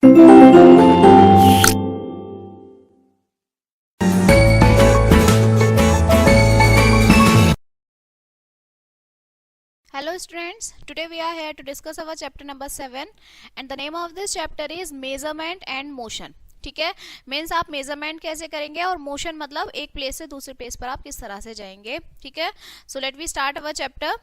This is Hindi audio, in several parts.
Hello students, today we are here to discuss our chapter number 7 and the name of this chapter is measurement and motion. ठीक है, मीन्स आप मेजरमेंट कैसे करेंगे और मोशन मतलब एक प्लेस से दूसरे प्लेस पर आप किस तरह से जाएंगे. ठीक है, so let we start our chapter.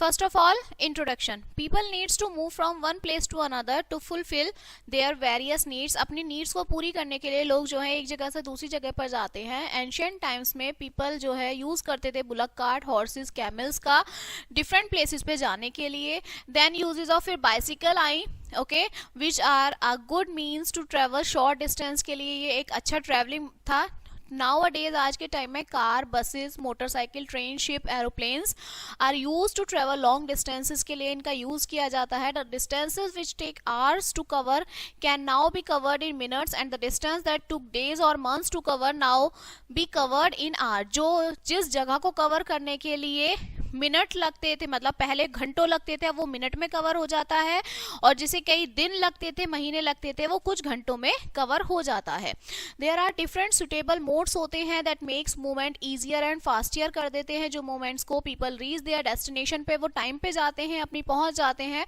First of all, introduction. People needs to move from one place to another to fulfill their various needs. अपनी needs को पूरी करने के लिए लोग जो है एक जगह से दूसरी जगह पर जाते हैं. Ancient times में people जो है यूज करते थे बुलक कार्ट, हॉर्सेस, कैमल्स का डिफरेंट प्लेसेस पे जाने के लिए. Then uses of फिर बाइसिकल आई, okay, which are a good means to travel short distance के लिए. ये एक अच्छा ट्रेवलिंग था. नाउ अ डेज आज के टाइम में car, buses, motorcycle, train, ship, aeroplanes are used to travel long distances के लिए इनका यूज किया जाता है. The distances which take hours to cover can now be covered in minutes and the distance that took days or months to cover now be covered in hour. जो जिस जगह को कवर करने के लिए मिनट लगते थे, मतलब पहले घंटों लगते थे, अब वो मिनट में कवर हो जाता है. और जिसे कई दिन लगते थे, महीने लगते थे, वो कुछ घंटों में कवर हो जाता है. There are different suitable modes होते हैं that makes movement easier and faster कर देते हैं. जो मोमेंट्स को पीपल रीच देयर डेस्टिनेशन पे वो टाइम पे जाते हैं, अपनी पहुंच जाते हैं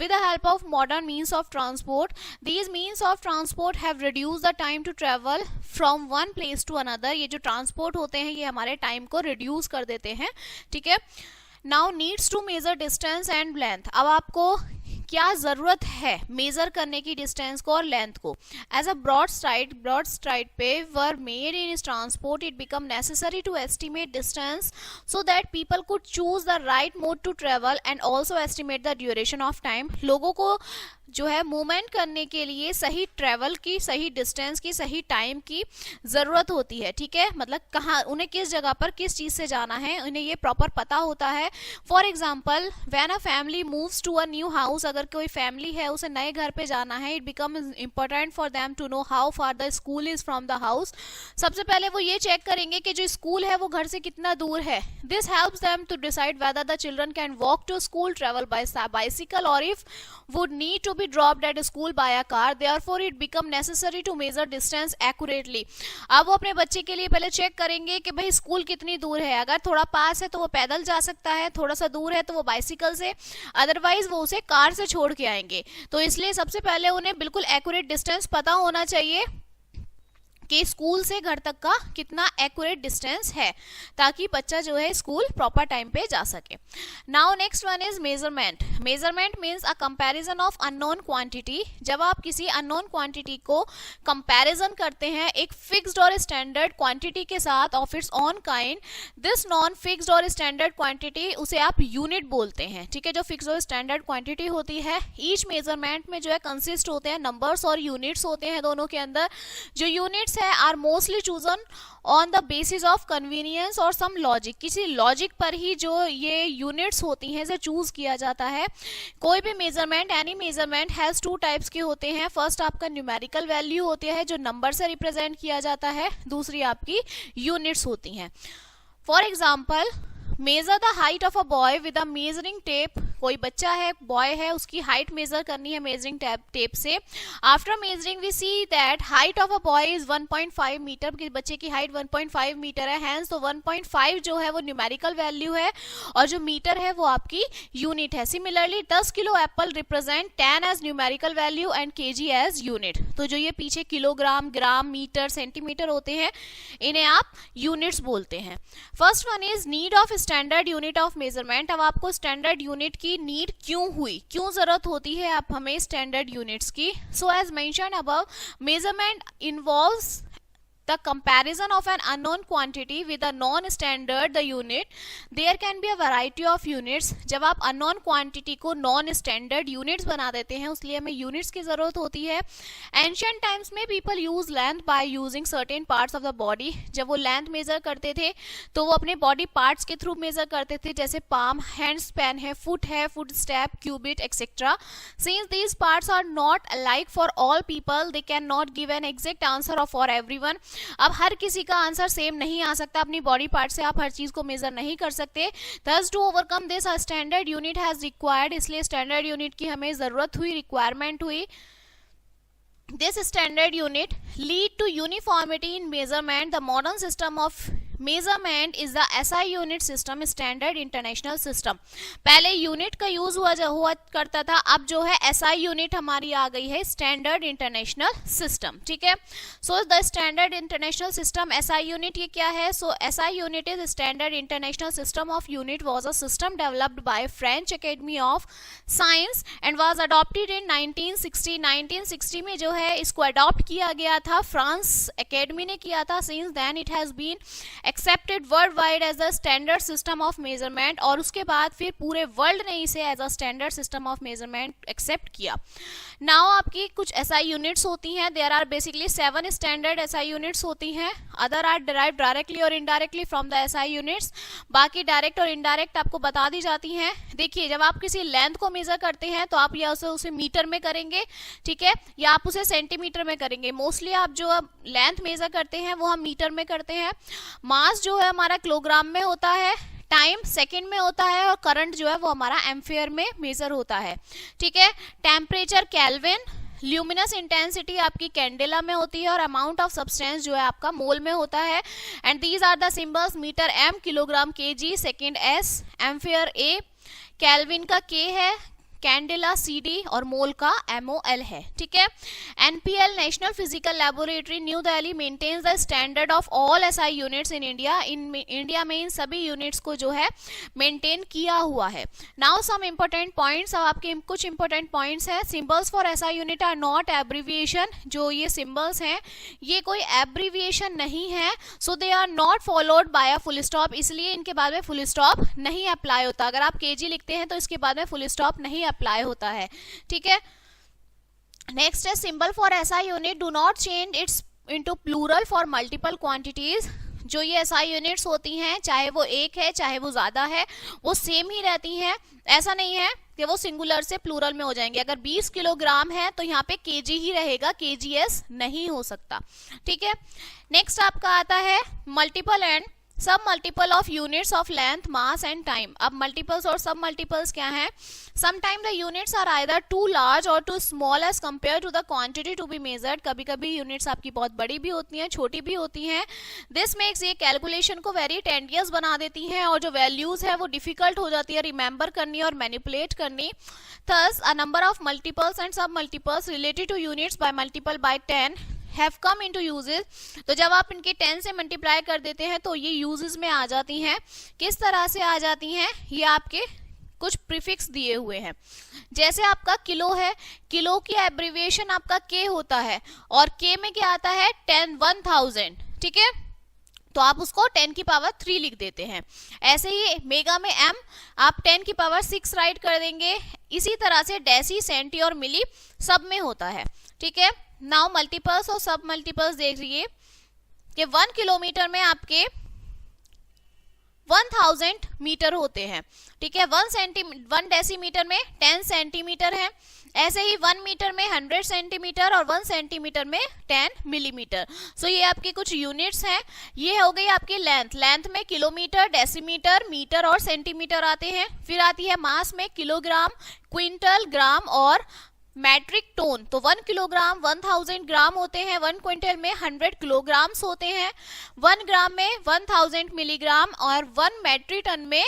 with the help of modern means of transport. These means of transport have reduce the time to travel from one place to another. ये जो ट्रांसपोर्ट होते हैं ये हमारे टाइम को रिड्यूस कर देते हैं. ठीक है, now needs to measure distance and length. अब आपको क्या जरूरत है मेजर करने की डिस्टेंस को और लेंथ को. एज अ ब्रॉड स्ट्राइट पे were made in transport it become necessary to estimate distance so that people could choose the right mode to travel and also estimate the duration of time. लोगों को जो है मूवमेंट करने के लिए सही ट्रेवल की, सही डिस्टेंस की, सही टाइम की जरूरत होती है. ठीक है, मतलब कहाँ उन्हें किस जगह पर किस चीज से जाना है उन्हें ये प्रॉपर पता होता है. For example, when a family moves to a new house, अगर कोई फैमिली है उसे नए घर पे जाना है, it become important for them to know how far the school is from the house. सबसे पहले वो ये चेक करेंगे कि जो स्कूल है वो घर से कितना दूर है. This helps them to decide whether the children can walk to school, travel by bicycle or if would need to be dropped at school by a car. Therefore it become necessary to measure distance accurately. अब वो अपने बच्चे के लिए पहले चेक करेंगे कि भाई स्कूल कितनी दूर है. अगर थोड़ा पास है तो वो पैदल जा सकता है, थोड़ा सा दूर है तो वो बाइसिकल से, अदरवाइज वो उसे कार से छोड़ के आएंगे. तो इसलिए सबसे पहले उन्हें बिल्कुल एक्यूरेट डिस्टेंस पता होना चाहिए कि स्कूल से घर तक का कितना एक्यूरेट डिस्टेंस है ताकि बच्चा जो है स्कूल प्रॉपर टाइम पे जा सके. Now next one is measurement. Measurement means a comparison of unknown quantity. जब आप किसी अननोन क्वांटिटी को कंपैरिजन करते हैं एक फिक्स्ड और स्टैंडर्ड क्वांटिटी के साथ of its on kind, this non fixed और स्टैंडर्ड क्वांटिटी उसे आप यूनिट बोलते हैं. ठीक है, जो फिक्स्ड और स्टैंडर्ड क्वांटिटी होती है, ईच मेजरमेंट में जो है कंसिस्ट होते हैं नंबर्स और यूनिट्स होते हैं दोनों के अंदर. जो यूनिट्स है are mostly chosen on the basis of convenience और सम लॉजिक. किसी लॉजिक पर ही जो ये यूनिट्स होती हैं इसे चूज किया जाता है. कोई भी measurement, any measurement has two types के होते हैं. फर्स्ट आपका न्यूमेरिकल वैल्यू होती है जो नंबर से रिप्रेजेंट किया जाता है. दूसरी आपकी यूनिट्स होती हैं. For example, measure the height of a boy with a measuring tape. कोई बच्चा है, बॉय है, उसकी हाइट मेजर करनी है मेजरिंग टेप से. After measuring we see that height of a boy is 1.5 metre. बच्चे की हाइट 1.5 मीटर है. हैंस तो 1.5 जो है वो न्यूमेरिकल वैल्यू है और जो मीटर है वो आपकी यूनिट है. Similarly 10 kilo apple represent 10 as numerical value and kg as unit. तो जो ये पीछे किलोग्राम, ग्राम, मीटर, सेंटीमीटर होते हैं इन्हें आप यूनिट्स बोलते हैं. First one is need of standard unit of measurement. अब आपको स्टैंडर्ड यूनिट की नीड क्यों हुई, क्यों जरूरत होती है आप हमें स्टैंडर्ड यूनिट्स की. So as mentioned above, measurement involves the comparison of an unknown quantity with a non-standard the unit. There can be a variety of units. जब आप unknown quantity को non-standard units बना देते हैं उसलिए हमें units की जरूरत होती है. Ancient times में people use length by using certain parts of the body. जब वो length measure करते थे तो वो अपने body parts के through measure करते थे, जैसे palm, hand span है, foot step, cubit, etc. Since these parts are not alike for all people, they cannot give an exact answer for everyone. अब हर किसी का आंसर सेम नहीं आ सकता, अपनी बॉडी पार्ट से आप हर चीज को मेजर नहीं कर सकते। Thus to overcome this a standard unit has required, इसलिए स्टैंडर्ड यूनिट की हमें जरूरत हुई, रिक्वायरमेंट हुई। This standard unit lead to uniformity in measurement. The modern system of measurement is the SI unit system, standard international system. पहले यूनिट का यूज हुआ करता था, अब जो है SI यूनिट हमारी आ गई है, स्टैंडर्ड इंटरनेशनल सिस्टम। ठीक है, so the standard international system SI unit ये क्या है? सो SI unit is standard international system of unit, was a system developed by French academy of science and was adopted in 1960। 1960 में जो है इसको अडॉप्ट किया गया था, फ्रांस एकेडमी ने किया था। Since then it has been accepted world wide as a standard system of measurement, और उसके बाद फिर पूरे वर्ल्ड ने इसे as a standard system of measurement accept किया। नाउ आपकी कुछ SI यूनिट्स होती हैं, there are basically 7 standard SI units होती हैं, अदर आर डिराइव्ड डायरेक्टली और indirectly from the SI units, बाकी डायरेक्ट और इनडायरेक्ट आपको बता दी जाती हैं। देखिए, जब आप किसी लेंथ को मेजर करते हैं तो आप या उसे मीटर में करेंगे, ठीक है, या आप उसे सेंटीमीटर में करेंगे। मोस्टली आप जो लेंथ मेजर करते हैं वो हम मीटर में करते हैं। मास जो है हमारा किलोग्राम में होता है, टाइम सेकंड में होता है, और करंट जो है वो हमारा एम्पियर में मेजर होता है। ठीक है, टेम्परेचर केल्विन, ल्यूमिनस इंटेंसिटी आपकी कैंडेला में होती है, और अमाउंट ऑफ सब्सटेंस जो है आपका मोल में होता है। And these are the symbols, metre M, kilogram kg, second S, ampere A, kelvin का K है, कैंडेला CD और मोल का MOL है। ठीक है, NPL National Physical Laboratory New Delhi maintains the standard of all SI units in India. India में इन सभी यूनिट्स को जो है मेंटेन किया हुआ है। नाउ सम इंपॉर्टेंट पॉइंट्स, अब आपके कुछ इंपॉर्टेंट पॉइंट्स हैं। Symbols for SI unit are not abbreviation, जो ये सिंबल्स हैं ये कोई एब्रीविएशन नहीं है, so they are not followed by a full stop, इसलिए इनके बाद में फुल स्टॉप नहीं अप्लाई होता। अगर आप kg लिखते हैं तो इसके बाद में फुल स्टॉप नहीं अप्लाई होता है। ठीक है, नेक्स्ट है symbol for SI unit do not change its into plural for multiple quantities. जो ये SI यूनिट्स होती हैं, चाहे वो एक है चाहे वो ज्यादा है, वो सेम ही रहती हैं। ऐसा नहीं है कि वो सिंगुलर से प्लूरल में हो जाएंगे। अगर 20 किलोग्राम है तो यहाँ पे kg ही रहेगा, kgs नहीं हो सकता। ठीक है, नेक्स्ट आपका आता है multiple and sub multiple of units of length, mass and time. अब मल्टीपल्स और सब मल्टीपल्स क्या हैं? Sometime the units are either too large or too small as compare to the quantity to be measured. कभी कभी यूनिट्स आपकी बहुत बड़ी भी होती हैं, छोटी भी होती हैं। दिस मेक्स ये कैलकुलेशन को वेरी टेंडियस बना देती हैं, और जो वैल्यूज है वो डिफिकल्ट हो जाती है रिमेंबर करनी और मैनिपुलेट करनी। Thus a number of multiples and sub multiples related to units by multiple by 10 have come into uses। तो जब आप इनके 10 से मल्टीप्लाई कर देते हैं तो ये यूजेस में आ जाती हैं। किस तरह से आ जाती हैं? ये आपके कुछ प्रीफिक्स दिए हुए हैं। जैसे आपका किलो है, किलो की एब्रीविएशन आपका के होता है, और के में क्या आता है? 1000। ठीक है, तो आप उसको 10 की पावर 3 लिख देते हैं। ऐसे ही मेगा में m आप 10 की पावर 6 राइट कर देंगे। इसी तरह से डेसी, सेंटी और मिली सब में होता है। ठीक है, नाउ मल्टीपल्स और सब मल्टीपल्स देख लीजिए कि 1 किलोमीटर में आपके 1000 मीटर होते हैं। ठीक है, 1 डेसीमीटर में 10 सेंटीमीटर है। ऐसे ही 1 मीटर में 100 सेंटीमीटर और 1 सेंटीमीटर में 10 मिलीमीटर। सो ये आपके कुछ यूनिट्स हैं। ये हो गई आपकी लेंथ। लेंथ में किलोमीटर, डेसीमीटर, मीटर और सेंटीमीटर आते हैं। फिर आती है मास में किलोग्राम, क्विंटल, ग्राम और मैट्रिक टन। तो 1 किलोग्राम 1000 ग्राम होते हैं, 1 क्विंटल में 100 किलोग्राम्स होते हैं, 1 ग्राम में 1000 मिलीग्राम और 1 मैट्रिक टन में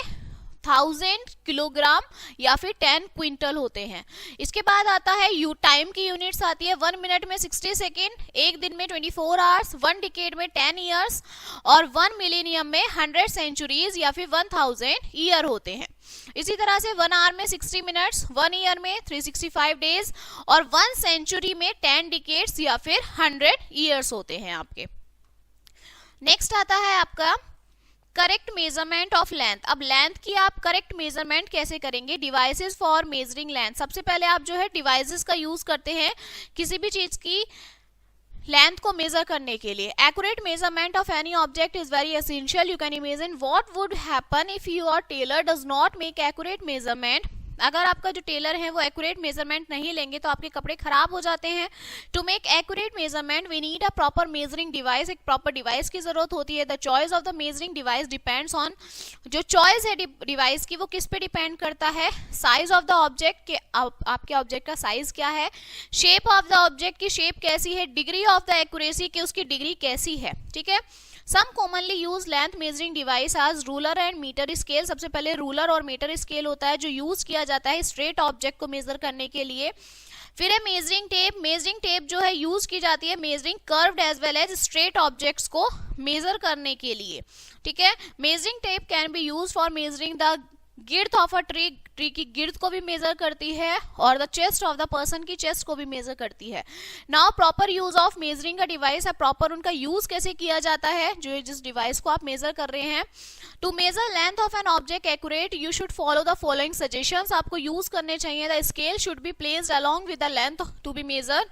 1000 किलोग्राम या फिर 10 क्विंटल होते हैं। इसके बाद आता है टाइम की यूनिट्स आती है। 1 मिनट में 60 सेकेंड, 1 दिन में 24 आवर्स, 1 डिकेड में 10 ईयर्स और 1 मिलेनियम में 100 सेंचुरीज या फिर 1000 ईयर होते हैं। इसी तरह से 1 आवर में 60 मिनट्स, 1 ईयर में 365 डेज और 1 सेंचुरी में 10 डिकेड्स या फिर 100 ईयर्स होते हैं आपके। नेक्स्ट आता है आपका करेक्ट मेजरमेंट ऑफ लेंथ। अब लेंथ की आप करेक्ट मेजरमेंट कैसे करेंगे? Devices for measuring length. सबसे पहले आप जो है डिवाइसेस का यूज करते हैं किसी भी चीज की लेंथ को मेजर करने के लिए। Accurate measurement of any object is very essential. You can imagine what would happen if your tailor does not make accurate measurement. अगर आपका जो टेलर है वो एक्यूरेट मेजरमेंट नहीं लेंगे तो आपके कपड़े खराब हो जाते हैं। To make accurate measurement we need a proper measuring device, एक प्रॉपर डिवाइस की जरूरत होती है। The choice of the measuring device depends on, जो चॉइस है डिवाइस की वो किस पे डिपेंड करता है, साइज ऑफ द ऑब्जेक्ट के, आपके ऑब्जेक्ट का साइज क्या है, शेप ऑफ द ऑब्जेक्ट की शेप कैसी है, डिग्री ऑफ द एक्यूरेसी की उसकी डिग्री कैसी है, ठीक है। Some commonly use length measuring device आज रूलर एंड मीटर स्केल। सबसे पहले रूलर और मीटर स्केल होता है जो यूज किया जाता है स्ट्रेट ऑब्जेक्ट को मेजर करने के लिए। फिर है मेजरिंग टेप। मेजरिंग टेप जो है यूज की जाती है measuring curved as well as straight objects को मेजर करने के लिए, ठीक है। Measuring tape can be use for measuring the girth of a tree की गिर्थ को भी मेजर करती है और the chest of the person की चेस्ट को भी मेजर करती है। Now proper use of measuring a device है, प्रॉपर उनका यूज कैसे किया जाता है जो जिस डिवाइस को आप मेजर कर रहे हैं। To measure length of an object accurate you should follow the following suggestions, आपको यूज करने चाहिए। The scale should be placed along with the length to be measure,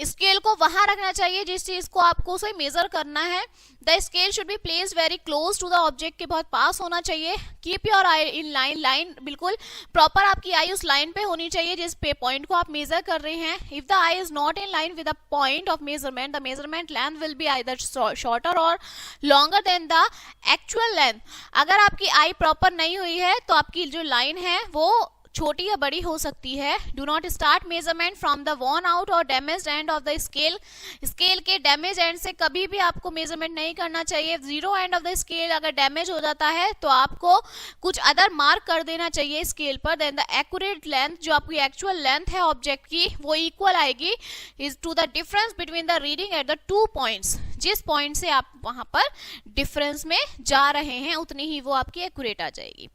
scale को वहां रखना चाहिए जिस चीज को आपको उसे मेजर करना है। The scale should be placed very close to the object के बहुत पास होना चाहिए। Keep your eye in line, line बिल्कुल प्रॉपर आपकी आई उस लाइन पे होनी चाहिए जिस पे पॉइंट को आप मेजर कर रहे हैं। If the eye is not in line with the point of measurement the measurement length will be either shorter or longer than the actual length. अगर आपकी आई प्रॉपर नहीं हुई है तो आपकी जो लाइन है वो छोटी या बड़ी हो सकती है। Do not start measurement from the worn out or damage end of the scale, scale के डैमेज एंड से कभी भी आपको मेजरमेंट नहीं करना चाहिए। Zero end of the scale अगर डैमेज हो जाता है तो आपको कुछ अदर मार्क कर देना चाहिए स्केल पर। देन द एक्यूरेट लेंथ, जो आपकी एक्चुअल लेंथ है ऑब्जेक्ट की वो इक्वल आएगी is to the difference between the reading at the 2 points, जिस पॉइंट से आप वहां पर डिफरेंस में जा रहे हैं उतनी ही वो आपकी एक्यूरेट आ जाएगी।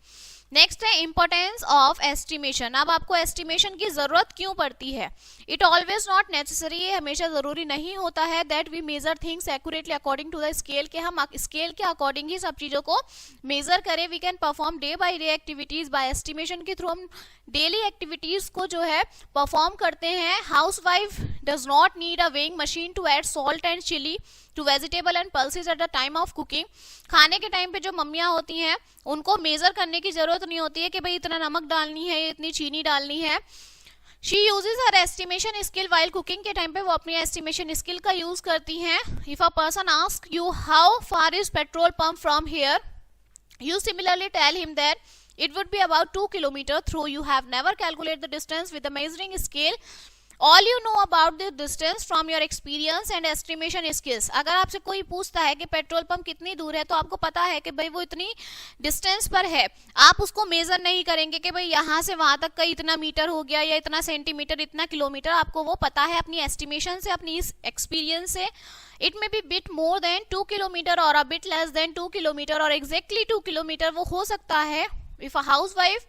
नेक्स्ट है इंपॉर्टेंस ऑफ एस्टिमेशन। अब आपको एस्टिमेशन की जरूरत क्यों पड़ती है? इट ऑलवेज नॉट नेसेसरी, ये हमेशा जरूरी नहीं होता है that we measure things accurately according to the scale, के हम स्केल के अकॉर्डिंग ही सब चीजों को मेजर करें। We can perform day by day activities by estimation के थ्रू, हम डेली एक्टिविटीज को जो है परफॉर्म करते हैं। Housewife does not need a weighing machine to add salt and chilli to vegetable and pulses at the time of cooking. खाने के टाइम पे जो मम्मियां होती हैं उनको मेजर करने की जरूरत नहीं होती है कि भाई इतना नमक डालनी है, इतनी चीनी डालनी है। She uses her estimation skill while cooking, के टाइम पे वो अपनी एस्टिमेशन स्किल का यूज करती हैं। If a person ask you how far is petrol pump from here, you similarly tell him that it would be about 2 kilometers through you have never calculated the distance with the measuring scale. All you know about the distance from your experience and estimation skills. अगर आपसे कोई पूछता है कि पेट्रोल पंप कितनी दूर है तो आपको पता है कि भाई वो इतनी डिस्टेंस पर है, आप उसको मेजर नहीं करेंगे कि भाई यहाँ से वहां तक का इतना मीटर हो गया या इतना सेंटीमीटर, इतना किलोमीटर, आपको वो पता है अपनी एस्टिमेशन से, अपनी इस एक्सपीरियंस से। It may be bit more than 2 kilometre or a bit less than 2 kilometre or exactly 2 kilometre वो हो सकता है। If a housewife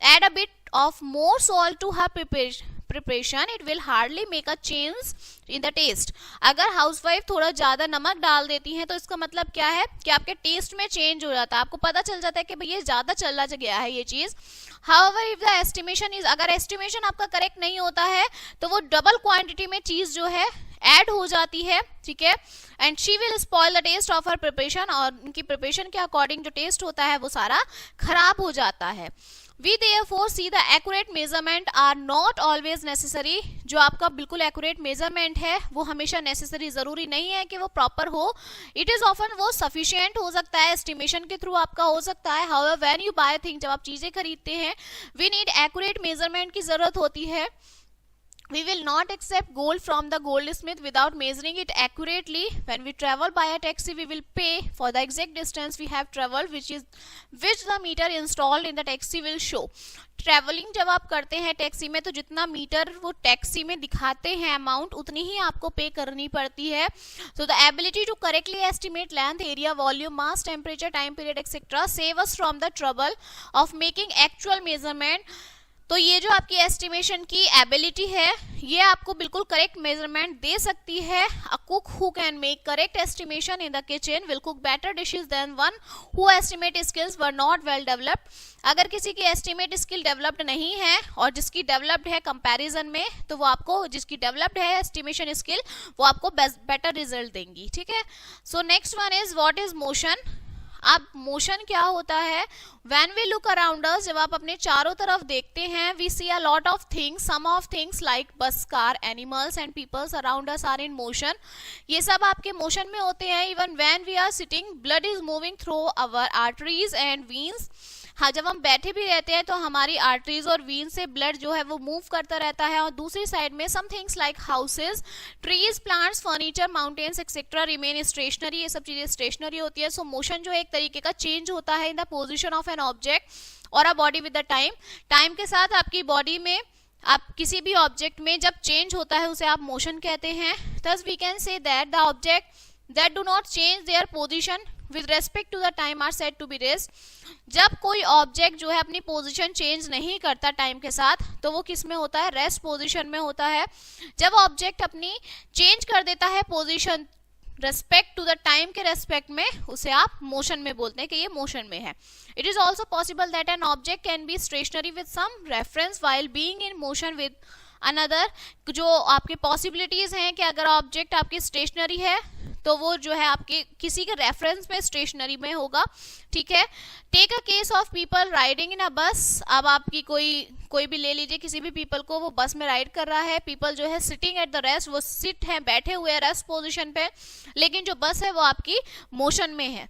add a bit of more salt to her preparation it will hardly make a change in the taste. अगर हाउसवाइफ थोड़ा ज्यादा नमक डाल देती हैं तो इसका मतलब क्या है कि आपके टेस्ट में चेंज हो जाता है, आपको पता चल जाता है कि भाई ये ज्यादा चला गया है ये चीज। However, if the estimation is, अगर एस्टिमेशन आपका करेक्ट नहीं होता है तो वो डबल क्वांटिटी में चीज जो है ऐड हो जाती है, ठीक है। And she will spoil the taste of her preparation, और उनकी प्रिपरेशन के अकॉर्डिंग जो टेस्ट होता है वो सारा खराब हो जाता है। We therefore see the accurate measurement are not always necessary. जो आपका बिल्कुल accurate measurement है वो हमेशा necessary जरूरी नहीं है कि वो proper हो। It is often वो sufficient हो सकता है, estimation के through आपका हो सकता है। However, when you buy things, जब आप चीजें खरीदते हैं, we need accurate measurement की जरूरत होती है। We will not accept gold from the goldsmith without measuring it accurately. When we travel by a taxi, we will pay for the exact distance we have traveled, which the meter installed in the taxi will show. Travelling जब आप करते हैं टैक्सी में तो जितना मीटर वो टैक्सी में दिखाते हैं अमाउंट उतनी ही आपको पे करनी पड़ती है। So the ability to correctly estimate length, area, volume, mass, temperature, time period etcetera save us from the trouble of making actual measurement. तो ये जो आपकी एस्टिमेशन की एबिलिटी है ये आपको बिल्कुल करेक्ट मेजरमेंट दे सकती है। A cook who can make correct estimation in the kitchen will cook better dishes than one who estimate skills were not well developed. अगर किसी की एस्टिमेट स्किल डेवलप्ड नहीं है और जिसकी डेवलप्ड है कंपैरिजन में, तो वो आपको, जिसकी डेवलप्ड है एस्टिमेशन स्किल, वो आपको बेटर रिजल्ट देंगी, ठीक है। So next one is what is motion. अब मोशन क्या होता है? When we look around us, जब आप अपने चारों तरफ देखते हैं, we see a lot of things, some of things like bus, car, animals and peoples around us are in motion. ये सब आपके मोशन में होते हैं. Even when we are sitting, blood is moving through our arteries and veins. हाँ, जब हम बैठे भी रहते हैं तो हमारी आर्टरीज और वीन से ब्लड जो है वो मूव करता रहता है. और दूसरी साइड में some things like houses, trees, plants, furniture, mountains etcetera remain stationary. ये सब चीजें स्टेशनरी होती है. सो मोशन जो है एक तरीके का चेंज होता है in the position of an object or a body with the time. Time के साथ आपकी बॉडी में, आप किसी भी ऑब्जेक्ट में जब चेंज होता है उसे आप मोशन कहते हैं. Thus we can say that the object that do not change their position with respect to the time are said to be rest. जब कोई ऑब्जेक्ट जो है अपनी पोजीशन चेंज नहीं करता टाइम के साथ, तो वो किस में होता है? रेस्ट पोजीशन में होता है. जब ऑब्जेक्ट अपनी चेंज कर देता है position respect to the time के रेस्पेक्ट में, उसे आप मोशन में बोलते हैं कि ये मोशन में है. It is also possible that an object can be stationary with some reference while being in motion with another. जो आपकी पॉसिबिलिटीज हैं कि अगर ऑब्जेक्ट आपकी स्टेशनरी है तो वो जो है आपके किसी के रेफरेंस में स्टेशनरी में होगा. ठीक है. Take a case of people riding in a bus. अब आपकी कोई भी ले लीजिए, किसी भी पीपल को, वो बस में राइड कर रहा है. पीपल जो है सिटिंग एट द रेस्ट, वो सिट है, बैठे हुए हैं रेस्ट पोजिशन पे, लेकिन जो बस है वो आपकी मोशन में है.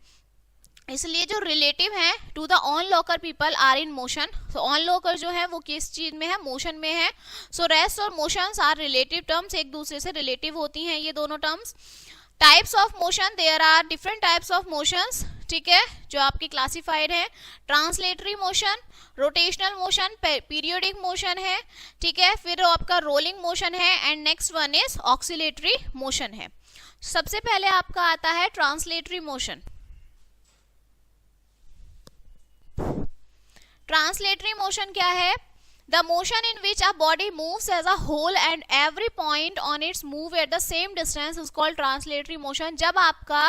इसलिए जो रिलेटिव है to the onlooker people are in motion. तो ऑन लॉकर जो है वो किस चीज में है? मोशन में है. So rest or motions are relative terms, एक दूसरे से रिलेटिव होती हैं ये दोनों terms. Types of motion, there are different types of motions. ठीक है, जो आपकी क्लासिफाइड है. Translatory motion, rotational motion, periodic motion है. ठीक है, फिर आपका रोलिंग मोशन है and next one is oscillatory motion है. सबसे पहले आपका आता है ट्रांसलेटरी मोशन. ट्रांसलेटरी मोशन क्या है? The motion in which a body moves as a whole and every point on its move at the same distance is called translatory motion. जब आपका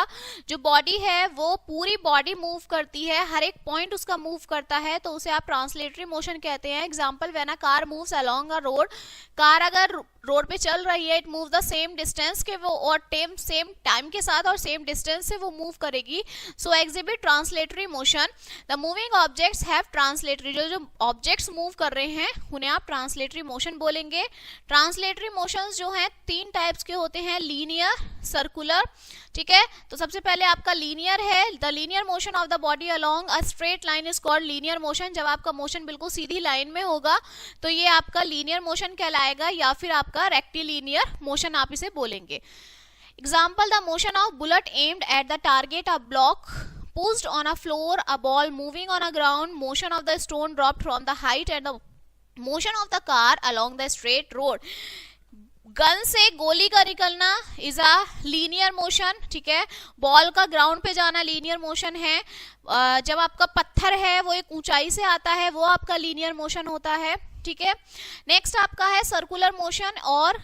जो बॉडी है वो पूरी बॉडी मूव करती है, हर एक पॉइंट उसका मूव करता है, तो उसे आप ट्रांसलेटरी मोशन कहते हैं. Example, when a car moves along a road. Car अगर रोड पे चल रही है, it move the same distance के वो, और सेम टाइम के साथ और सेम डिस्टेंस से वो मूव करेगी. So exhibit translatory motion. The moving objects have translatory. जो ऑब्जेक्ट्स मूव कर रहे हैं उन्हें आप ट्रांसलेटरी मोशन बोलेंगे. ट्रांसलेटरी मोशंस जो हैं 3 टाइप्स के होते हैं, लीनियर, सर्कुलर. ठीक है, तो सबसे पहले आपका लीनियर है. The linear motion of the body along a straight line is called linear motion. जब आपका मोशन बिल्कुल सीधी लाइन में होगा तो ये आपका लीनियर मोशन कहलाएगा, या फिर आपका रेक्टिलीनियर मोशन आप इसे बोलेंगे. Example, the motion of bullet aimed at the target, a block pushed on a floor, a ball moving on a ground, motion of the stone dropped from the height, and the motion of the car along the straight road. Gun से गोली का निकलना इज अ लीनियर मोशन. ठीक है, बॉल का ग्राउंड पे जाना लीनियर मोशन है. जब आपका पत्थर है वो एक ऊंचाई से आता है, वो आपका लीनियर मोशन होता है. ठीक है, नेक्स्ट आपका है सर्कुलर मोशन और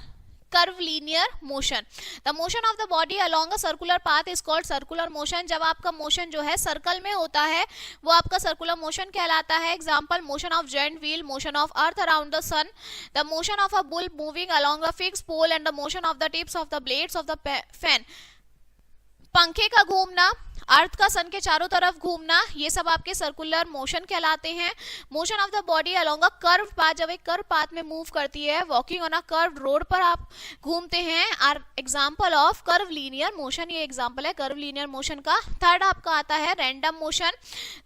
curve linear motion. The motion of the body along a circular path is called circular motion. जब आपका मोशन जो है सर्कल में होता है वो आपका सर्कुलर मोशन कहलाता है. Example, motion of giant wheel, motion of earth around the sun, the motion of a bull moving along a fix pole and the motion of the tips of the blades of the fan. पंखे का घूमना, अर्थ का सन के चारों तरफ घूमना, ये सब आपके सर्कुलर मोशन कहलाते हैं. Motion of the body along a curve path, जब एक कर्व पाथ में मूव करती है, walking on a curve road पर आप घूमते हैं, are example of curvilinear motion. ये एग्जांपल है कर्व लीनियर मोशन का. थर्ड आपका आता है random motion.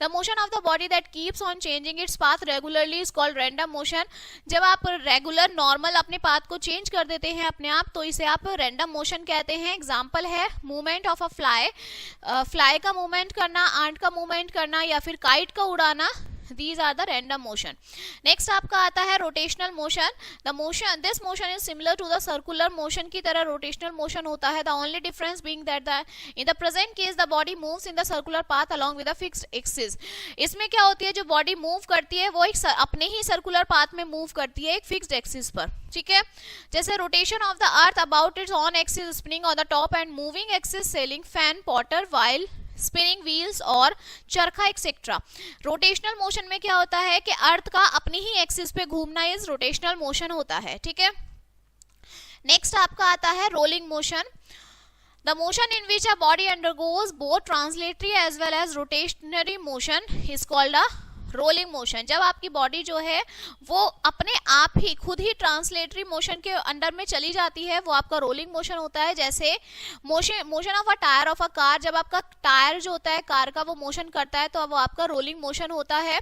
The motion of the body that keeps on changing its path regularly is called random motion. जब आप रेगुलर नॉर्मल अपने पाथ को चेंज कर देते हैं अपने आप, तो इसे आप रैंडम मोशन कहते हैं. एग्जाम्पल है मूवमेंट ऑफ अ फ्लाई का मूवमेंट करना, आंट का मूवमेंट करना, या फिर काइट का उड़ाना. These are the random motion. Next आपका आता है rotational motion. This motion is similar to the circular motion की तरह rotational motion होता है. The only difference being that in the present case the body moves in the circular path along with a fixed axis. इसमें क्या होती है, जो body move करती है वो एक अपने ही circular path में move करती है एक fixed axis पर. ठीक है, जैसे rotation of the earth about its own axis, spinning on the top and moving axis, sailing, fan, potter, while spinning wheels और चरखा एक्सेट्रा. रोटेशनल मोशन में क्या होता है कि अर्थ का अपनी ही एक्सिस पे घूमना इज रोटेशनल मोशन होता है. ठीक है, नेक्स्ट आपका आता है rolling motion. The motion in which a body undergoes both translatory as well as rotationary motion is called a rolling motion. जब आपकी बॉडी जो है वो अपने आप ही खुद ही ट्रांसलेटरी मोशन के अंडर में चली जाती है, वो आपका रोलिंग मोशन होता है। जैसे motion of a tyre of a car, जब आपका टायर जो होता है कार का वो मोशन करता है तो वो आपका रोलिंग मोशन होता है,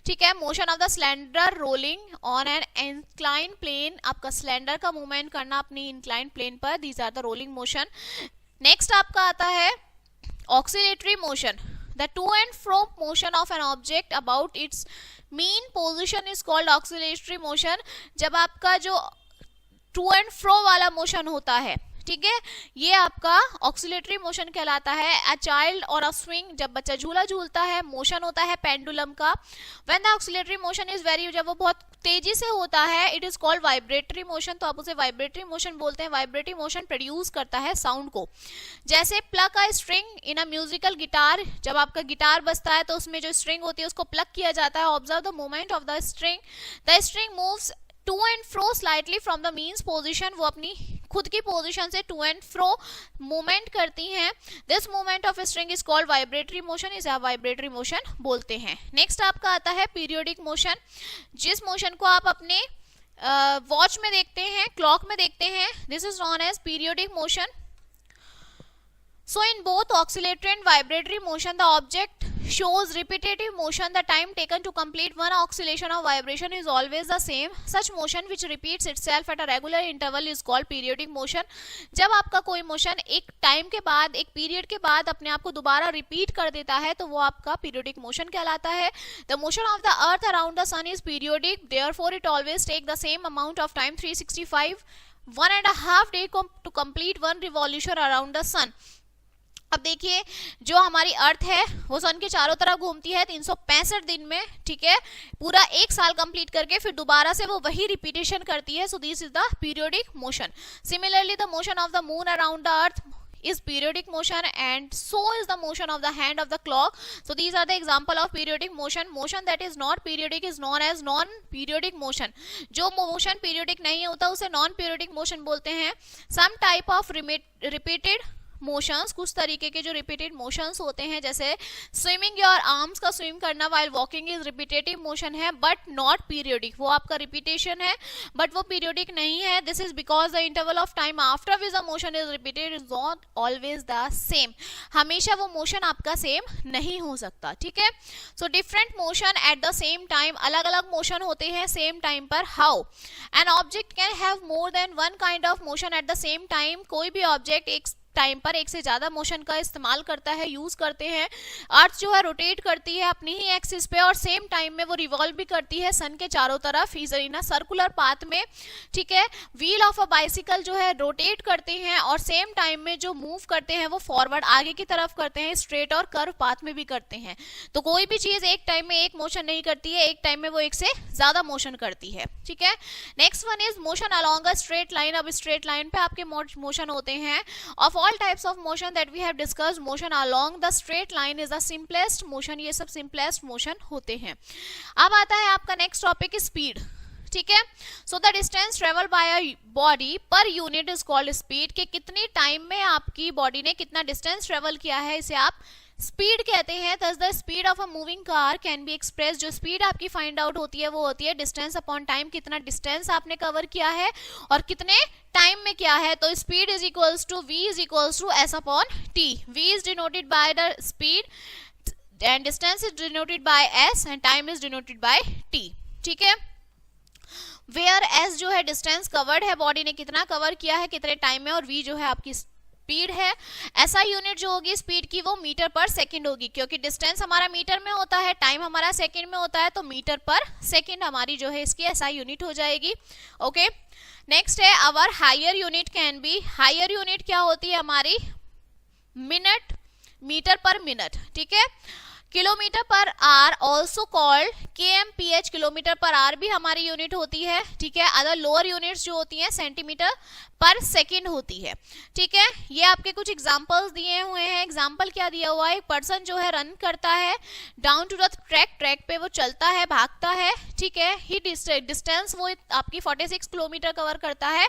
ठीक है। Motion of the cylinder rolling on an incline plane, आपका सिलेंडर का मूवमेंट करना अपनी इंक्लाइन प्लेन पर, these are the rolling motion. Next आपका आता है oscillatory motion. The to and fro motion of an object about its mean position is called oscillatory motion। जब आपका जो to and fro वाला मोशन होता है, ठीक है, ये आपका ऑक्सीलेटरी मोशन कहलाता है। अ चाइल्ड और अ स्विंग, जब बच्चा झूला झूलता है, मोशन होता है पेंडुलम का। When the oscillatory motion is very, जब वो बहुत तेजी से होता है, it is called vibratory motion, तो आप उसे वाइब्रेटरी मोशन बोलते हैं। वाइब्रेटरी मोशन प्रोड्यूस करता है साउंड को। जैसे plug a string in a musical guitar, जब आपका गिटार बजता है तो उसमें जो स्ट्रिंग होती है उसको प्लग किया जाता है। Observe the movement of the string moves to and fro slightly from the means position, वो अपनी खुद की पोजीशन से टू एंड फ्रो मूवमेंट करती हैं। This movement of string is called vibratory motion, इसे आप वाइब्रेटरी मोशन बोलते हैं। नेक्स्ट आपका आता है पीरियोडिक मोशन, जिस मोशन को आप अपने वॉच में देखते हैं, क्लॉक में देखते हैं, this is known as periodic motion. So in both oscillatory and vibratory motion, the object shows repetitive motion. The time taken to complete one oscillation or vibration is always the same. Such motion which repeats itself at a regular interval is called periodic motion. जब आपका कोई मोशन एक टाइम के बाद, एक पीरियड के बाद अपने आप को दोबारा रिपीट कर देता है तो वो आपका पीरियोडिक मोशन कहलाता है। The motion of the earth around the sun is periodic, therefore it always takes the same amount of time, 365, 1.5 days to complete one revolution around the sun. अब देखिए, जो हमारी अर्थ है वो सन के चारों तरफ घूमती है 365 दिन में, ठीक है, पूरा एक साल कंप्लीट करके फिर दोबारा से वो वही रिपीटेशन करती है। सो this is the periodic motion. Similarly the motion of the moon around the earth is periodic motion and so is the motion of the hand of the clock. So these are the example of periodic motion. Motion that is not periodic is known as non periodic motion. जो motion periodic नहीं होता उसे non periodic motion बोलते हैं। Some type of repeated motions, कुछ तरीके के जो रिपीटेड मोशंस होते हैं, जैसे स्विमिंग, योर आर्म्स का स्विम करना while walking is repetitive motion है बट नॉट पीरियोडिक, वो आपका रिपीटेशन है बट वो पीरियोडिक नहीं है। This is because the interval of time after which the motion is repeated is not always the same, हमेशा वो मोशन आपका सेम नहीं हो सकता, ठीक है। So different motion at the same time, अलग अलग मोशन होते हैं सेम टाइम पर। How an object can have more than one kind of motion at the same time, कोई भी ऑब्जेक्ट एक टाइम पर एक से ज्यादा मोशन का इस्तेमाल करता है, यूज करते हैं। अर्थ जो है रोटेट करती है अपनी ही एक्सिस पे और सेम टाइम में वो रिवॉल्व भी करती है सन के चारों तरफ इन अ सर्कुलर पाथ में, ठीक है। व्हील ऑफ अ बाइसिकल जो है रोटेट करते हैं और सेम टाइम में जो मूव करते हैं वो फॉरवर्ड आगे की तरफ करते हैं, स्ट्रेट और कर्व पाथ में भी करते हैं। तो कोई भी चीज एक टाइम में एक मोशन नहीं करती है, एक टाइम में वो एक से ज्यादा मोशन करती है, ठीक है। Next one is motion along a straight line. अब स्ट्रेट लाइन पे आपके मोशन होते हैं। Of all types of motion that we have discussed, motion along the straight line is the simplest motion, ये सब simplest motion होते हैं। अब आता है आपका नेक्स्ट टॉपिक स्पीड, ठीक है। So the distance travel by a body per unit is called speed, कि कितनी टाइम में आपकी बॉडी ने कितना डिस्टेंस ट्रेवल किया है, इसे आप स्पीड कहते हैं। Thus the speed of a moving car can be express, जो स्पीड आपकी फाइंड आउट होती है वो होती है डिस्टेंस अपॉन टाइम, कितना डिस्टेंस आपने कवर किया है और कितने टाइम में किया है। तो speed is equals to v is equals to s upon t। v is denoted by the speed and distance is denoted by s and time is denoted by t, ठीक है। वेयर s जो है डिस्टेंस कवर्ड है, बॉडी ने कितना कवर किया है कितने टाइम में, और v जो है आपकी स्पीड है। ऐसा यूनिट जो होगी स्पीड की वो मीटर पर सेकंड होगी, क्योंकि डिस्टेंस हमारा मीटर में होता है, टाइम हमारा सेकंड में होता है, तो मीटर पर सेकंड हमारी जो है इसकी ऐसा यूनिट हो जाएगी। ओके, नेक्स्ट है our higher unit can be, higher unit क्या होती है हमारी, मिनट, मीटर पर मिनट, ठीक है। Kilometre per hour also called kmph, kilometre per hour भी हमारी यूनिट होती है, ठीक है। अदर लोअर यूनिट्स जो होती हैं सेंटीमीटर पर सेकंड होती है, ठीक है। ये आपके कुछ एग्जांपल्स दिए हुए हैं। एग्जांपल क्या दिया हुआ है, एक पर्सन जो है रन करता है down to the track, track पे वो चलता है, भागता है, ठीक है। ही डिस्टेंस वो आपकी 46 किलोमीटर कवर करता है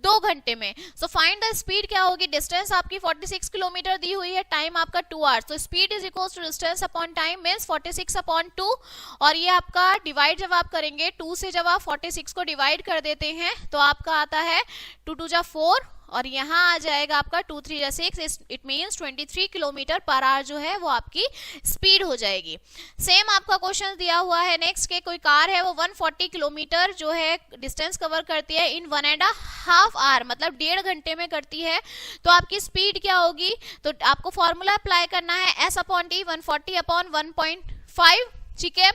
2 घंटे में। सो फाइंड द स्पीड क्या होगी, डिस्टेंस आपकी 46 किलोमीटर दी हुई है, टाइम आपका 2 आवर्स, तो speed is equals to distance upon time means 46/2, और ये आपका डिवाइड जब आप करेंगे 2 से, जब आप 46 को डिवाइड कर देते हैं तो आपका आता है 2 2 4, और यहाँ आ जाएगा आपका 2 3 6, it means 23 kilometre per hour जो है वो आपकी स्पीड हो जाएगी। सेम आपका क्वेश्चन दिया हुआ है नेक्स्ट के, कोई कार है वो 140 किलोमीटर जो है डिस्टेंस कवर करती है इन 1.5 आवर, मतलब 1.5 घंटे में करती है, तो आपकी स्पीड क्या होगी, तो आपको फॉर्मूला अप्लाई करना है S/T 140/1.5, ठीक है।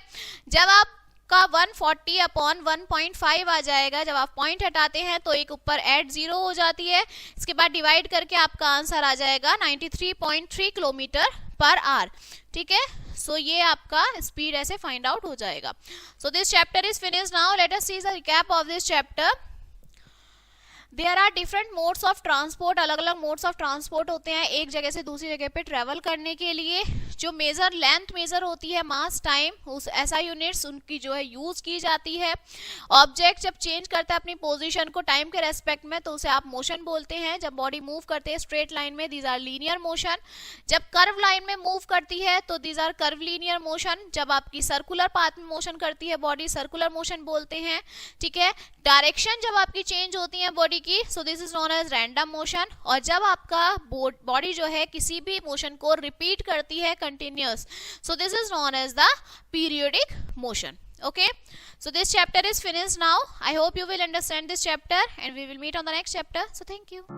जब आप का 140/1.5 आ जाएगा, जब आप पॉइंट हटाते हैं तो एक ऊपर ऐड 0 हो जाती है, इसके बाद डिवाइड करके आपका आंसर आ जाएगा 93.3 किलोमीटर पर आवर, ठीक है। सो ये आपका स्पीड ऐसे फाइंड आउट हो जाएगा। So this chapter is finished now, let us see the recap of this chapter. There are different modes of transport, अलग अलग मोड्स ऑफ ट्रांसपोर्ट होते हैं एक जगह से दूसरी जगह पे ट्रेवल करने के लिए। जो मेजर लेंथ मेजर होती है मास टाइम, उस ऐसा यूनिट्स उनकी जो है यूज की जाती है। ऑब्जेक्ट जब चेंज करता है अपनी पोजीशन को टाइम के रेस्पेक्ट में तो उसे आप मोशन बोलते हैं। जब बॉडी मूव करते हैं स्ट्रेट लाइन में, दीज आर लीनियर मोशन। जब कर्व लाइन में मूव करती है तो these are curvilinear motion. जब आपकी सर्कुलर पाथ में मोशन करती है बॉडी, सर्कुलर मोशन बोलते हैं, ठीक है। डायरेक्शन जब आपकी चेंज होती है बॉडी की, so this is known as random motion. और जब आपका बॉडी जो है किसी भी मोशन को रिपीट करती है continuous, so this is known as the periodic motion. Okay, so this chapter is finished now. I hope you will understand this chapter and we will meet on the next chapter. So thank you.